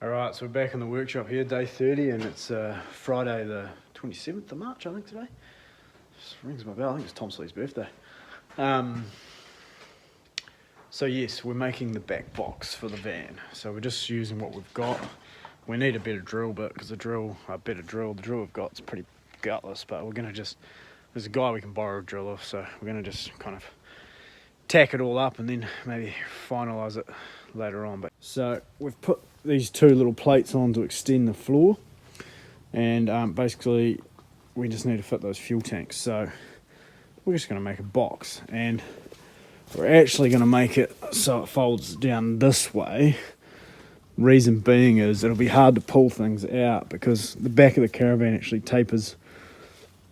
Alright, so we're back in the workshop here, day 30, and it's Friday the 27th of March, I think, today. Just rings my bell, I think it's Tom Slee's birthday. So yes, we're making the back box for the van. So we're just using what we've got. We need a better drill bit, because the drill we've got is pretty gutless, but we're going to just, there's a guy we can borrow a drill off, so we're going to just kind of tack it all up and then maybe finalise it later on. But so we've put these two little plates on to extend the floor, and basically we just need to fit those fuel tanks. So we're just going to make a box, and we're actually going to make it so it folds down this way. Reason being is it'll be hard to pull things out because the back of the caravan actually tapers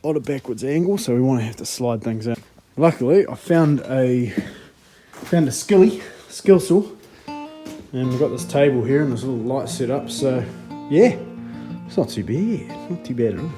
on a backwards angle, so we want to have to slide things out. Luckily I found a skill saw, and we've got this table here and this little light set up, so yeah, it's not too bad at all.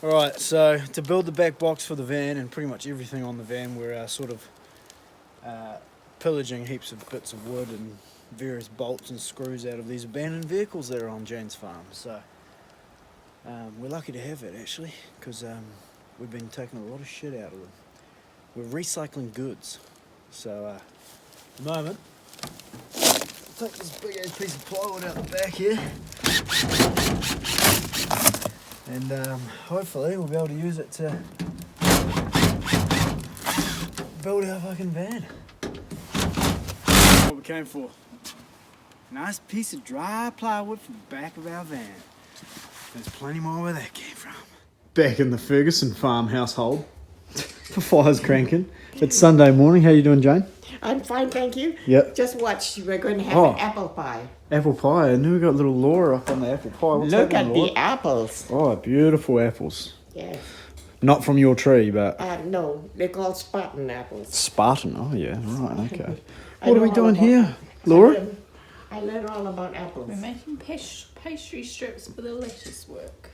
Alright, so to build the back box for the van and pretty much everything on the van, we're sort of pillaging heaps of bits of wood and various bolts and screws out of these abandoned vehicles that are on Jane's farm. So we're lucky to have it actually, because we've been taking a lot of shit out of them. We're recycling goods. So at the moment, I'll take this big ass piece of plywood out the back here. And hopefully we'll be able to use it to build our fucking van. What we came for. Nice piece of dry plywood for the back of our van. There's plenty more where that came from. Back in the Ferguson farm household. The fire's cranking. It's Sunday morning. How you doing, Jane? I'm fine, thank you. Yep. Just watch, we're going to have an apple pie. Apple pie. I knew we got little Laura up on the apple pie. What's Look at Laura? the apples. Oh, beautiful apples. Yes. Not from your tree, but... No, they're called Spartan apples. Spartan, oh yeah, right, okay. What are we doing here, Laura? I learned all about apples. We're making pastry strips for the lettuce work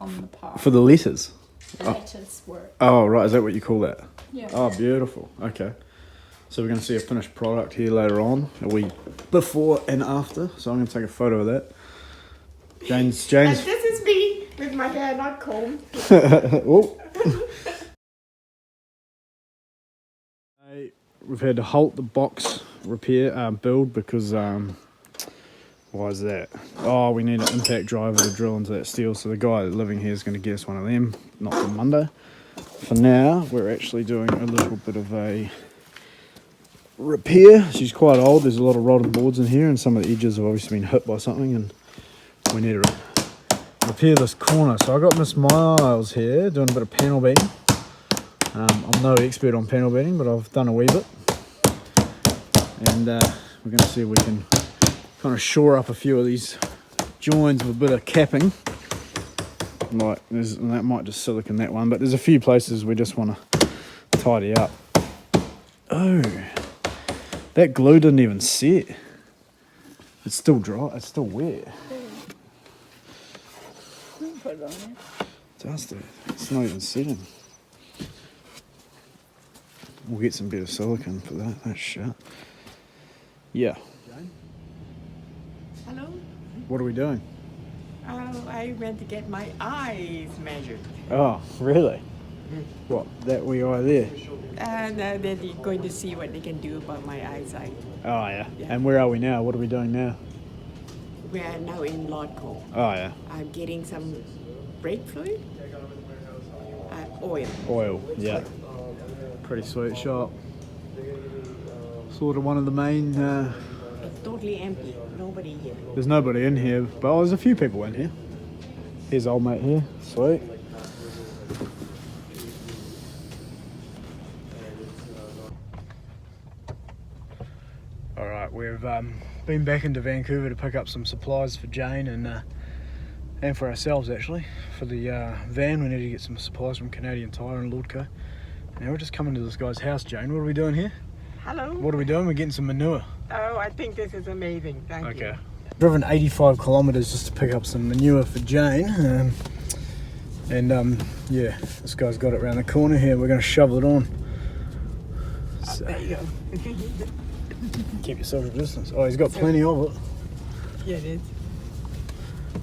on the pie. For the letters? Lettuce work. Oh, right, is that what you call that? Yeah. Oh, beautiful, okay. So we're going to see a finished product here later on, a wee before and after, so I'm going to take a photo of that. Jane's... And this is me with my hair not combed. Oh. We've had to halt the box repair build because why is that? Oh, we need an impact driver to drill into that steel, so the guy living here is going to get us one of them, not for Monday. For now, we're actually doing a little bit of a repair. She's quite old, there's a lot of rotted boards in here and some of the edges have obviously been hit by something, and we need to repair this corner. So I got Miss Miles here doing a bit of panel beating. I'm no expert on panel beating, but I've done a wee bit, and we're going to see if we can kind of shore up a few of these joins with a bit of capping. Like and that might just silicone that one, but there's a few places we just want to tidy up. Oh, that glue didn't even set. It's still dry. It's still wet. Put it on there. It does do. It's not even setting. We'll get some better silicone for that. That's shit. Yeah. Hello? What are we doing? Oh, I went to get my eyes measured. Oh, really? What? That wee eye there? And they're going to see what they can do about my eyesight. Oh, yeah. And where are we now? What are we doing now? We are now in Lodco. Oh, yeah. I'm getting some brake fluid. Oil. Oil, yeah. Pretty sweet shop. Sort of one of the main... It's totally empty. Nobody here. There's nobody in here, but there's a few people in here. Here's old mate here. Sweet. Alright, we've been back into Vancouver to pick up some supplies for Jane, and and for ourselves actually. For the van, we need to get some supplies from Canadian Tire and Lordco. Now we're just coming to this guy's house, Jane. What are we doing here? Hello. What are we doing? We're getting some manure. Oh, I think this is amazing. Thank you. Okay. Driven 85 kilometres just to pick up some manure for Jane. Yeah, this guy's got it around the corner here. We're going to shovel it on. So, There you go. keep your social distance. Oh, he's got plenty of it. Here it is.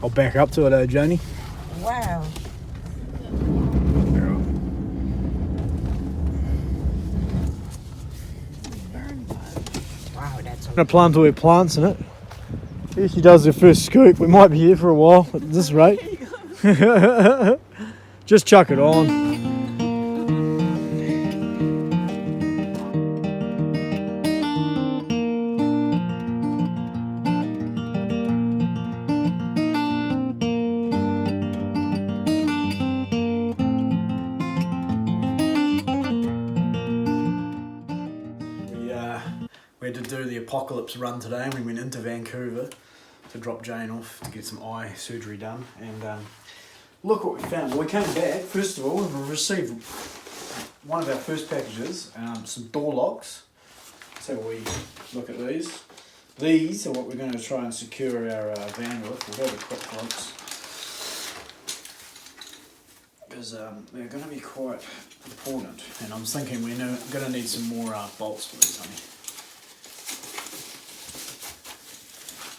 I'll back up to it, Janie. Wow. Wow, that's I'm going to plant all your plants in it. If she does her first scoop, we might be here for a while at this rate. Just chuck it on. We had to do the apocalypse run today, and we went into Vancouver to drop Jane off to get some eye surgery done. And look what we found. Well, we came back, first of all, and we received one of our first packages, some door locks. So we look at these. These are what we're going to try and secure our van with. We'll go to quick folks, because they're going to be quite important. And I'm thinking we're going to need some more bolts for these, honey.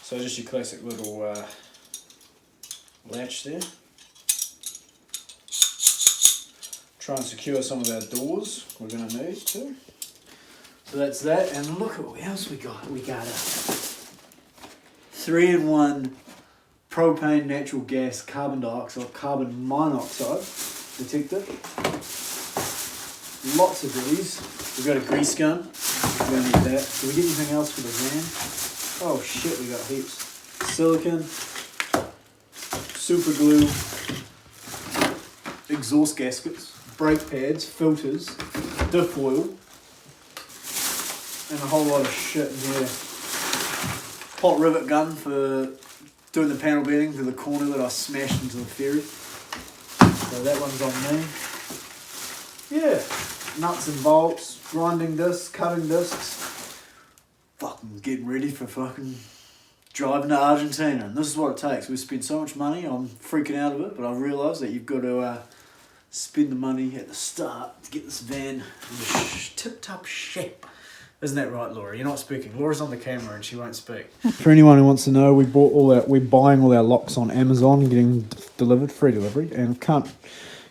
So just your classic little latch there. Try and secure some of our doors we're going to need too. So that's that, and look at what else we got. We got a 3-in-1 propane, natural gas, carbon dioxide, carbon monoxide detector. Lots of these. We've got a grease gun. We're going to need that. Do we get anything else for the van? Oh shit, we got heaps. Silicon, super glue, exhaust gaskets, brake pads, filters, diff oil, and a whole lot of shit in here. Hot rivet gun for doing the panel beating to the corner that I smashed into the ferry. So that one's on me. Yeah, nuts and bolts, grinding discs, cutting discs. Fucking getting ready for fucking driving to Argentina. And this is what it takes. We've spent so much money, I'm freaking out of it, but I realised that you've got to spend the money at the start to get this van in tip-top shape. Isn't that right, Laura? You're not speaking. Laura's on the camera and she won't speak. For anyone who wants to know, we're buying all our locks on Amazon, getting delivered, free delivery, and can't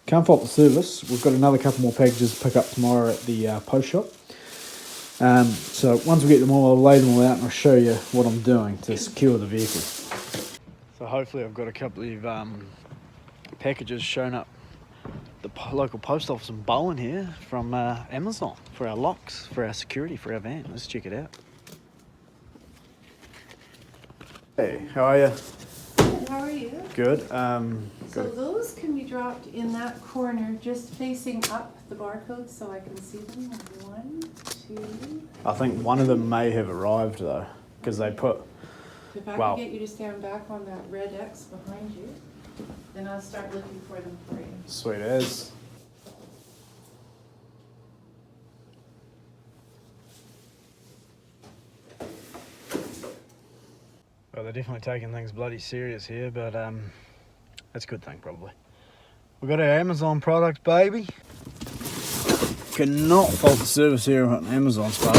fault the service. We've got another couple more packages to pick up tomorrow at the post shop. So once we get them all, I'll lay them all out and I'll show you what I'm doing to secure the vehicle. So hopefully I've got a couple of packages shown up the local post office in Bowen here from Amazon for our locks, for our security, for our van. Let's check it out. Hey, how are you? How are you? Good. So those can be dropped in that corner, just facing up the barcodes so I can see them. 1, 2. I think one of them may have arrived though, because they put. If I can get you to stand back on that red X behind you, then I'll start looking for them for you. Sweet as. Well, they're definitely taking things bloody serious here, but that's a good thing probably. We've got our Amazon product, baby. Cannot fault the service here on Amazon's part.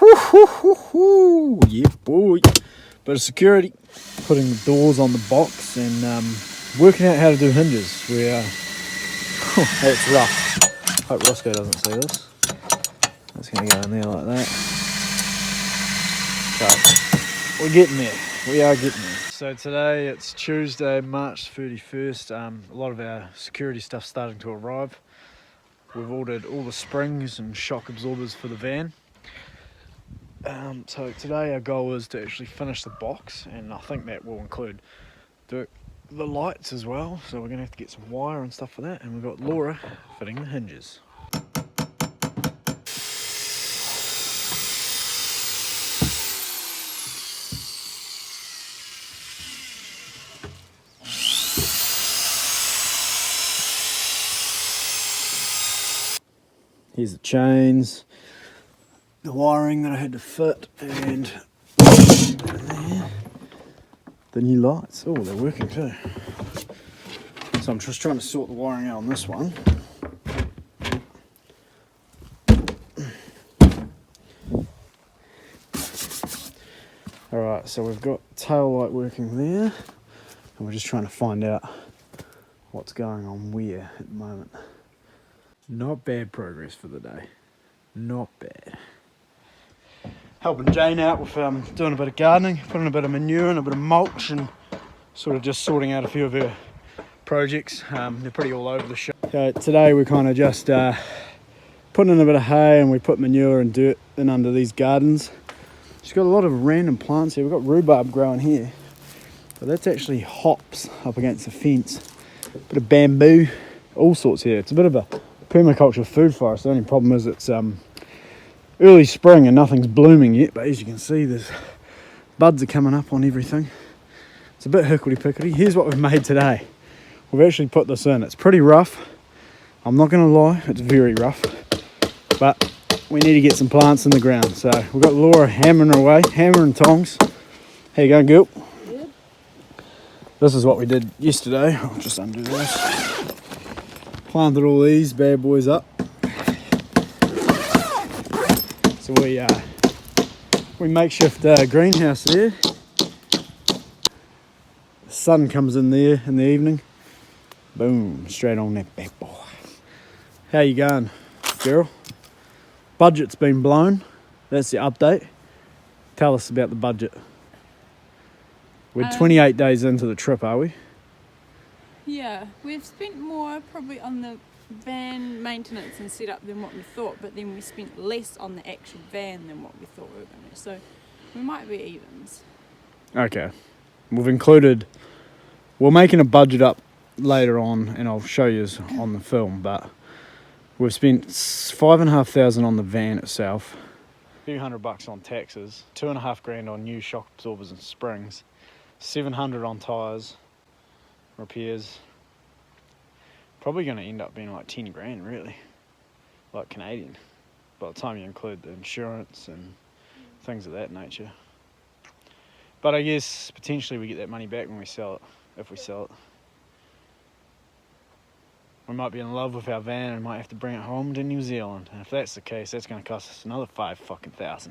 Woo-hoo-hoo-hoo. Yeah, boy. Bit of security. Putting the doors on the box and working out how to do hinges. That's rough. Hope Roscoe doesn't see this. That's going to go in there like that. So, we're getting there. We are getting there. So today it's Tuesday, March 31st. A lot of our security stuff's starting to arrive. We've ordered all the springs and shock absorbers for the van. So today our goal is to actually finish the box, and I think that will include the lights as well. So we're going to have to get some wire and stuff for that, and we've got Laura fitting the hinges. Here's the chains, the wiring that I had to fit, and there, the new lights. Oh, they're working too. So I'm just trying to sort the wiring out on this one. Alright, so we've got tail light working there, and we're just trying to find out what's going on where at the moment. Not bad progress for the day. Not bad. Helping Jane out with doing a bit of gardening, putting a bit of manure and a bit of mulch, and sort of just sorting out a few of her projects. They're pretty all over the shop. So today we're kind of just putting in a bit of hay, and we put manure and dirt in under these gardens. She's got a lot of random plants here. We've got rhubarb growing here, but that's actually hops up against the fence. A bit of bamboo, all sorts here. It's a bit of a permaculture food forest. The only problem is it's early spring and nothing's blooming yet, but as you can see, there's buds are coming up on everything. It's a bit hickledy-pickledy. Here's what we've made today. We've actually put this in. It's pretty rough. I'm not going to lie, it's very rough, but we need to get some plants in the ground. So we've got Laura hammering away, hammer and tongs. How you going, girl? Good. This is what we did yesterday. I'll just undo this. Planted all these bad boys up. So we makeshift greenhouse there. The sun comes in there in the evening. Boom, straight on that bad boy. How you going, girl? Budget's been blown. That's the update. Tell us about the budget. We're 28 days into the trip, are we? Yeah, we've spent more probably on the van maintenance and setup than what we thought, but then we spent less on the actual van than what we thought we were going to. So we might be evens. Okay. We're making a budget up later on, and I'll show you on the film, but we've spent $5,500 on the van itself, a few $100 on taxes, $2,500 on new shock absorbers and springs, $700 on tyres, repairs. Probably going to end up being like 10 grand, really, like Canadian, by the time you include the insurance and things of that nature. But I guess potentially we get that money back when we sell it, if we sell it. We might be in love with our van and might have to bring it home to New Zealand. And if that's the case, that's going to cost us another $5,000.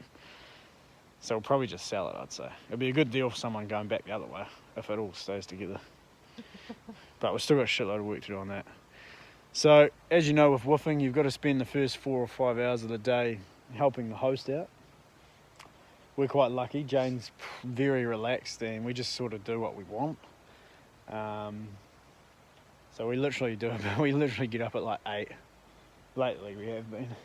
So we'll probably just sell it, I'd say. It'll be a good deal for someone going back the other way, if it all stays together. But we've still got a shitload of work to do on that. So, as you know, with woofing, you've got to spend the first 4 or 5 hours of the day helping the host out. We're quite lucky. Jane's very relaxed, and we just sort of do what we want. So we literally get up at like 8. Lately we have been.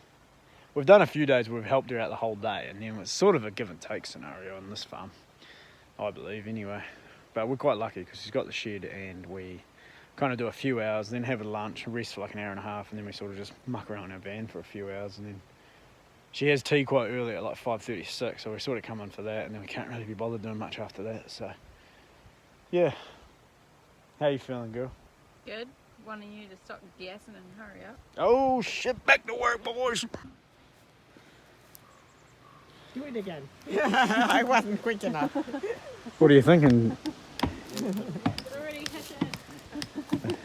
We've done a few days where we've helped her out the whole day, and then it's sort of a give and take scenario on this farm, I believe anyway. But we're quite lucky because she's got the shed, and we kind of do a few hours, then have a lunch, rest for like an hour and a half, and then we sort of just muck around our van for a few hours, and then she has tea quite early at like 5:36, so we sort of come in for that, and then we can't really be bothered doing much after that. So yeah, how you feeling, girl? Good. Wanting you to stop gassing and hurry up. Oh shit, back to work, boys. Do it again. I wasn't quick enough. What are you thinking? Already hit it.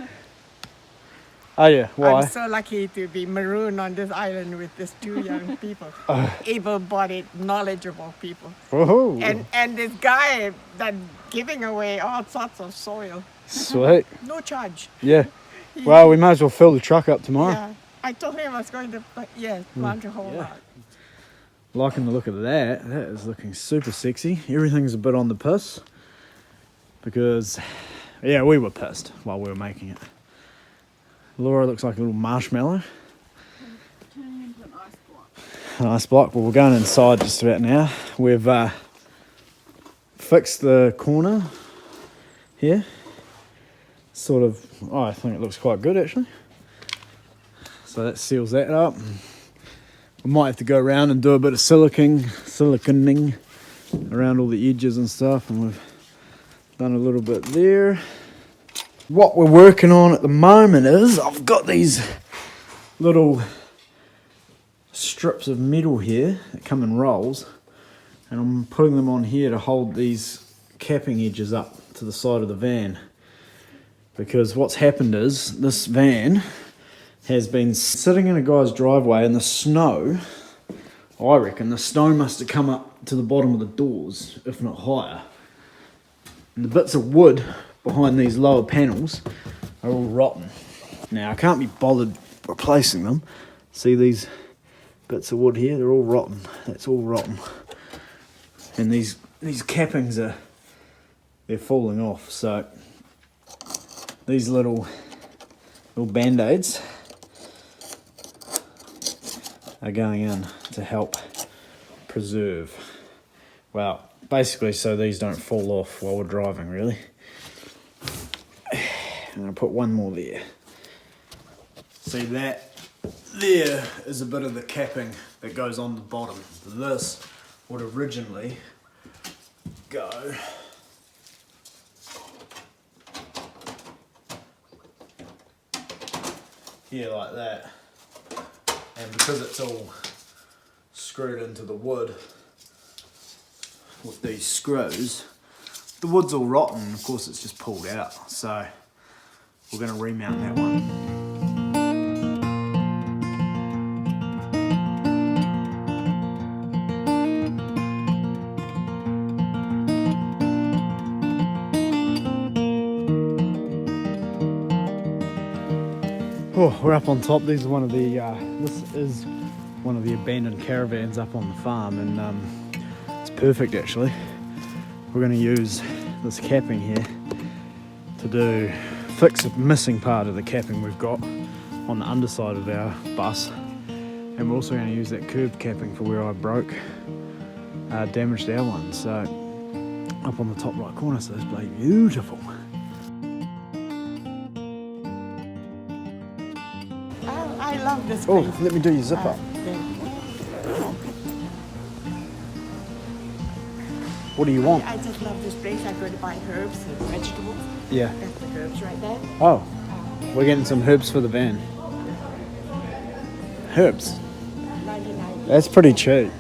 Oh yeah, why? I'm so lucky to be marooned on this island with these two young people, able-bodied, knowledgeable people, Woohoo! and this guy that giving away all sorts of soil, Sweet. no charge. Yeah. Well, we might as well fill the truck up tomorrow. Yeah, I told him I was going to, plant a whole lot. Liking the look of that. That is looking super sexy. Everything's a bit on the piss because, yeah, we were pissed while we were making it. Laura looks like a little marshmallow. Turning into an ice block. An ice block. Well, we're going inside just about now. We've fixed the corner here. Sort of, I think it looks quite good actually. So that seals that up. We might have to go around and do a bit of siliconing around all the edges and stuff, and we've done a little bit there. What we're working on at the moment is I've got these little strips of metal here that come in rolls, and I'm putting them on here to hold these capping edges up to the side of the van, because what's happened is this van has been sitting in a guy's driveway and the snow, I reckon the snow must have come up to the bottom of the doors, if not higher, and the bits of wood behind these lower panels are all rotten. Now I can't be bothered replacing them. See these bits of wood here, they're all rotten. That's all rotten. And these cappings they're falling off. So these little band-aids are going in to help preserve. Well, basically so these don't fall off while we're driving, really. I'm gonna put one more there. See that? There is a bit of the capping that goes on the bottom. This would originally go here like that, and because it's all screwed into the wood with these screws, the wood's all rotten. Of course it's just pulled out, so we're going to remount that one. Oh, we're up on top. These are one of the, this is one of the abandoned caravans up on the farm, and it's perfect actually. We're going to use this capping here to fix a missing part of the capping we've got on the underside of our bus, and we're also going to use that curved capping for where I damaged our one. So up on the top right corner, so it's bloody beautiful. I love this Oh, place. let me do your zip up. What do you want? I just love this place. I go to buy herbs and vegetables. Yeah. That's the herbs right there. Oh, we're getting some herbs for the van. Herbs? 99. That's pretty cheap.